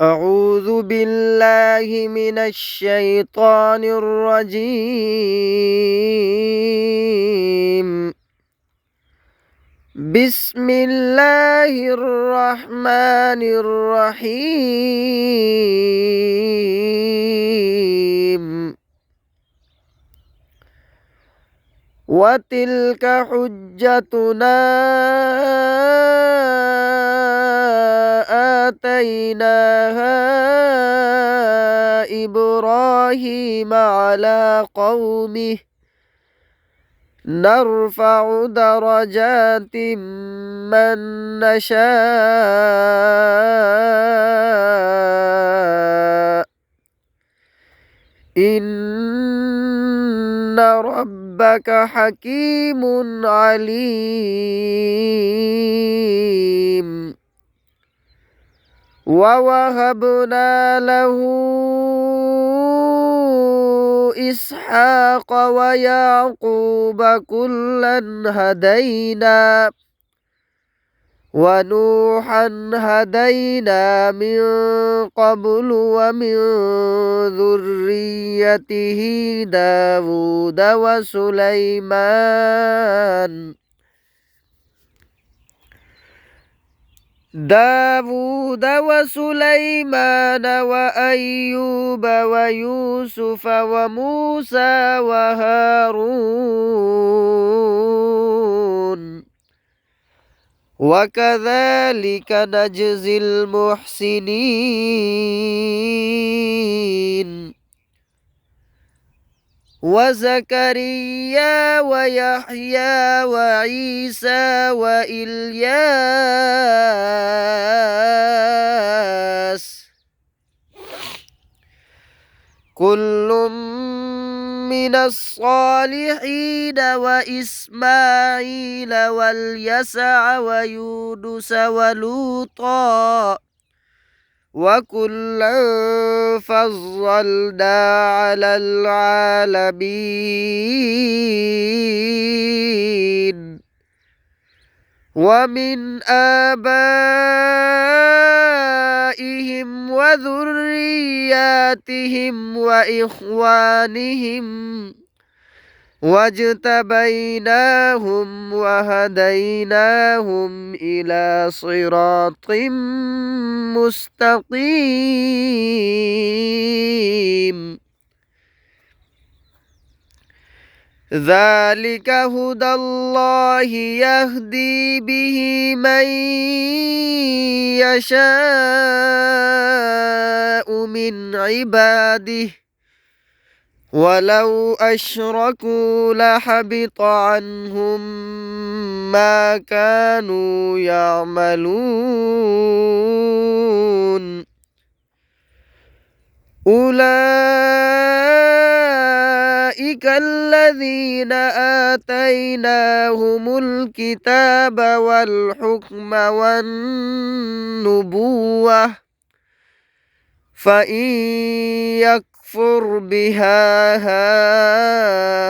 أعوذ بالله من الشيطان الرجيم. بسم الله الرحمن الرحيم. وتلك حجتنا آتيناها إبراهيم على قومه نرفع درجات من نشاء إن ربك حكيم عليم. ووهبنا له إسحاق ويعقوب كلا هدينا ونوحا هدينا من قبل ومن ذريته داود وسليمان وأيوب ويوسف وموسى وهارون وكذلك نجزي المحسنين. وزكريا ويحيى وعيسى وإلياس كل من الصالحين وإسماعيل واليسع ويونس ولوطا وكلا فضلنا على العالمين. ومن آبائهم وذرياتهم وإخوانهم واجتبيناهم وهديناهم إلى صراط مستقيم. ذلك هدى الله يهدي به من يشاء من عباده ولو أشركوا لحبط عنهم ما كانوا يعملون. أولئك الذين آتيناهم الكتاب والحكم والنبوة فإن يكفر بها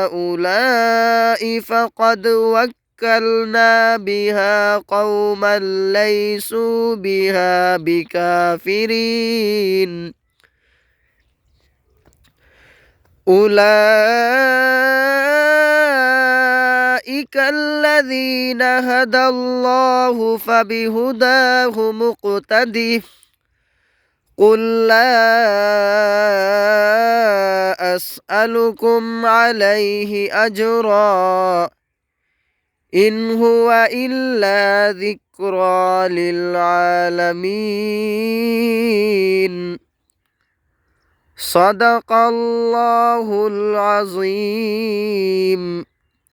هؤلاء فقد وكلنا بها قوما ليسوا بها بكافرين. أولئك الذين هدى الله فبهداه مقتده قل لا أسألكم عليه أجرا إن هو إلا ذكرى للعالمين. صدق الله العظيم.